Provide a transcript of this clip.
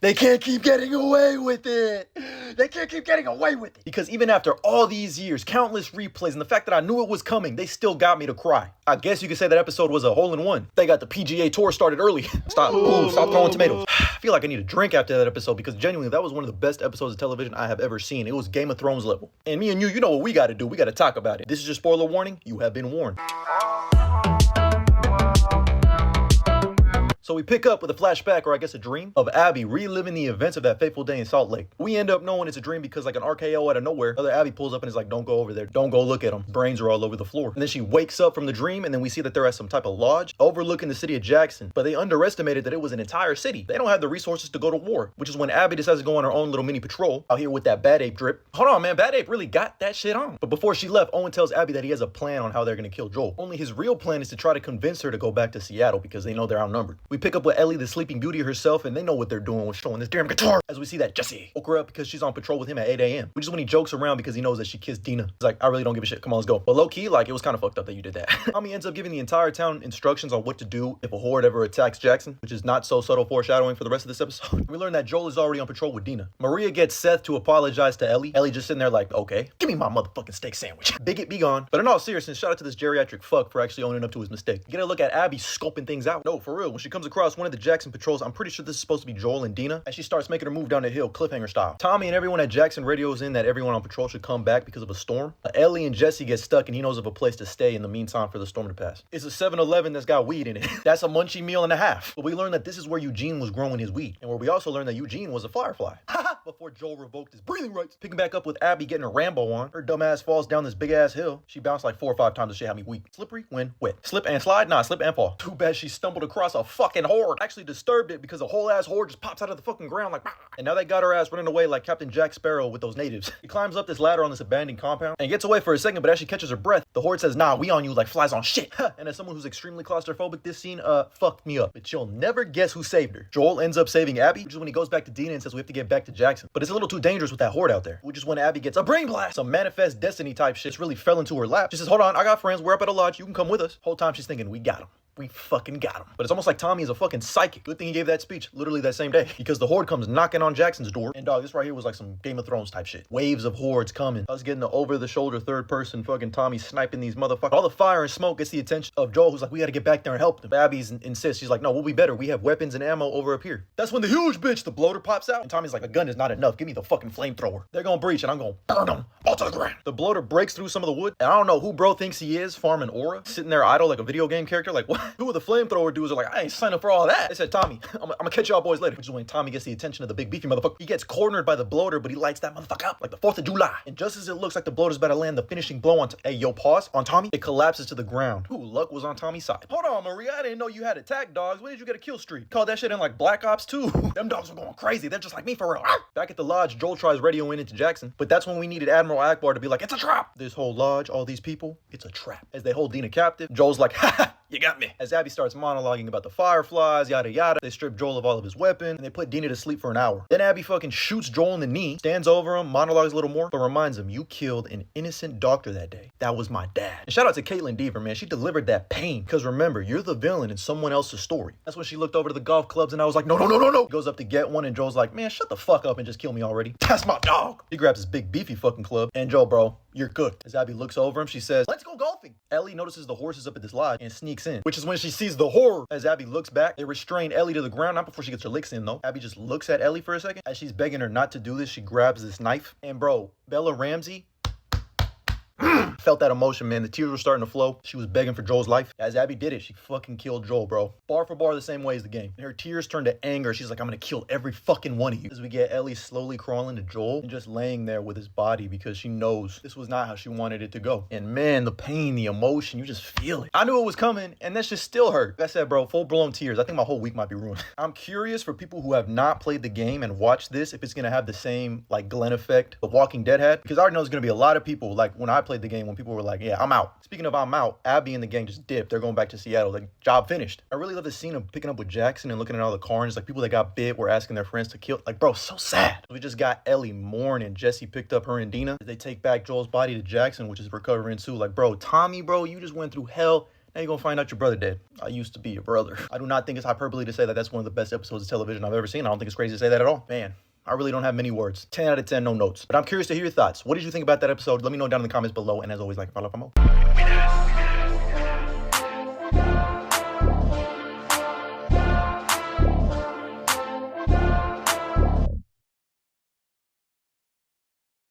They can't keep getting away with it. They can't keep getting away with it. Because even after all these years, countless replays, and the fact that I knew it was coming, they still got me to cry. I guess you could say that episode was a hole-in-one. They got the PGA Tour started early. Stop throwing tomatoes. I feel like I need a drink after that episode because genuinely, that was one of the best episodes of television I have ever seen. It was Game of Thrones level. And me and you know what we gotta do. We gotta talk about it. This is your spoiler warning. You have been warned. So we pick up with a flashback, or I guess a dream, of Abby reliving the events of that fateful day in Salt Lake. We end up knowing it's a dream because like an RKO out of nowhere, other Abby pulls up and is like, don't go over there. Don't go look at him. Brains are all over the floor. And then she wakes up from the dream and then we see that they're at some type of lodge overlooking the city of Jackson. But they underestimated that it was an entire city. They don't have the resources to go to war, which is when Abby decides to go on her own little mini patrol out here with that Bad Ape drip. Hold on, man. Bad Ape really got that shit on. But before she left, Owen tells Abby that he has a plan on how they're going to kill Joel. Only his real plan is to try to convince her to go back to Seattle because they know they're outnumbered. We pick up with Ellie, the Sleeping Beauty herself, and they know what they're doing with showing this damn guitar. As we see that Jesse woke her up because she's on patrol with him at 8 a.m. Which is when he jokes around because he knows that she kissed Dina. He's like, I really don't give a shit. Come on, let's go. But low key, like, it was kind of fucked up that you did that. Tommy ends up giving the entire town instructions on what to do if a horde ever attacks Jackson, which is not so subtle foreshadowing for the rest of this episode. We learn that Joel is already on patrol with Dina. Maria gets Seth to apologize to Ellie. Ellie just sitting there like, okay, give me my motherfucking steak sandwich. Bigot, be gone. But in all seriousness, shout out to this geriatric fuck for actually owning up to his mistake. You get a look at Abby scoping things out. No, for real. When she comes across one of the Jackson patrols, I'm pretty sure this is supposed to be Joel and Dina, and she starts making her move down the hill cliffhanger style. Tommy and everyone at Jackson radios in that everyone on patrol should come back because of a storm. Ellie and Jesse get stuck and he knows of a place to stay in the meantime for the storm to pass. It's a 7-Eleven that's got weed in it. That's a munchie meal and a half. But we learn that this is where Eugene was growing his weed, and where we also learn that Eugene was a firefly. Before Joel revoked his breathing rights. Picking back up with Abby getting a Rambo on. Her dumb ass falls down this big ass hill. She bounced like 4 or 5 times and shit had me weak. Slippery when wet. Slip and slide? Nah, slip and fall. Too bad she stumbled across a fucking horde. Actually disturbed it because a whole ass horde just pops out of the fucking ground like, and now they got her ass running away like Captain Jack Sparrow with those natives. He climbs up this ladder on this abandoned compound and gets away for a second, but as she catches her breath, the horde says, nah, we on you like flies on shit. And as someone who's extremely claustrophobic, this scene fucked me up. But you'll never guess who saved her. Joel ends up saving Abby, which is when he goes back to Dina and says we have to get back to Jackson. But it's a little too dangerous with that horde out there, which is when Abby gets a brain blast. Some manifest destiny type shit just really fell into her lap. She says, hold on, I got friends. We're up at a lodge. You can come with us. Whole time she's thinking, we got him. We fucking got him. But it's almost like Tommy is a fucking psychic. Good thing he gave that speech literally that same day. Because the horde comes knocking on Jackson's door. And dog, this right here was like some Game of Thrones type shit. Waves of hordes coming. Us getting the over-the-shoulder third person fucking Tommy sniping these motherfuckers. All the fire and smoke gets the attention of Joel, who's like, we gotta get back there and help them. Abby's insists. She's like, no, we'll be better. We have weapons and ammo over up here. That's when the huge bitch, the bloater, pops out. And Tommy's like, a gun is not enough. Give me the fucking flamethrower. They're gonna breach and I'm gonna burn them all to the ground. The bloater breaks through some of the wood. And I don't know who bro thinks he is, farming aura. Sitting there idle like a video game character. Like, what? Who are the flamethrower dudes are like, I ain't signing up for all that. They said, Tommy, I'm gonna catch y'all boys later. Which is when Tommy gets the attention of the big beefy motherfucker. He gets cornered by the bloater, but he lights that motherfucker up like the 4th of July. And just as it looks like the bloater's about to land the finishing blow on hey, yo, pause on Tommy, it collapses to the ground. Ooh, luck was on Tommy's side. Hold on, Maria, I didn't know you had attack dogs. When did you get a kill streak? Called that shit in like Black Ops 2. Them dogs were going crazy. They're just like me for real. Back at the lodge, Joel tries radioing into Jackson, but that's when we needed Admiral Akbar to be like, it's a trap. This whole lodge, all these people, it's a trap. As they hold Dina captive, Joel's like, ha ha. You got me. As Abby starts monologuing about the fireflies, yada yada, they strip Joel of all of his weapon, and they put Dina to sleep for an hour. Then Abby fucking shoots Joel in the knee, stands over him, monologues a little more, but reminds him, you killed an innocent doctor that day. That was my dad. And shout out to Caitlin Deaver, man. She delivered that pain. Because remember, you're the villain in someone else's story. That's when she looked over to the golf clubs, and I was like, no, no, no, no, no. Goes up to get one, and Joel's like, man, shut the fuck up and just kill me already. That's my dog. He grabs his big beefy fucking club, and Joel, bro, you're cooked. As Abby looks over him, she says, let's go golfing. Ellie notices the horses up at this lodge and sneaks in, which is when she sees the horror. As Abby looks back, they restrain Ellie to the ground, not before she gets her licks in though. Abby just looks at Ellie for a second. As she's begging her not to do this, she grabs this knife. And bro, Bella Ramsey felt that emotion, man. The tears were starting to flow. She was begging for Joel's life. As Abby did it, she fucking killed Joel, bro. Bar for bar the same way as the game. And her tears turned to anger. She's like, I'm gonna kill every fucking one of you. As we get Ellie slowly crawling to Joel and just laying there with his body because she knows this was not how she wanted it to go. And man, the pain, the emotion, you just feel it. I knew it was coming, and that shit still hurt. Like I said, bro, full-blown tears. I think my whole week might be ruined. I'm curious for people who have not played the game and watched this, if it's gonna have the same, like, Glenn effect The Walking Dead had. Because I already know there's gonna be a lot of people, like, when I played the game, when people were like, yeah, I'm out. Speaking of I'm out, Abby and the gang just dipped. They're going back to Seattle. Like, job finished. I really love the scene of picking up with Jackson and looking at all the carnage. Like, people that got bit were asking their friends to kill. Like, bro, so sad. We just got Ellie mourning. Jesse picked up her and Dina. They take back Joel's body to Jackson, which is recovering too. Like, bro, Tommy, bro, you just went through hell Now you're gonna find out your brother dead. I used to be your brother. I do not think it's hyperbole to say that that's one of the best episodes of television I've ever seen. I don't think it's crazy to say that at all. Man, I really don't have many words. 10 out of 10, no notes. But I'm curious to hear your thoughts. What did you think about that episode? Let me know down in the comments below. And as always, like and follow for more.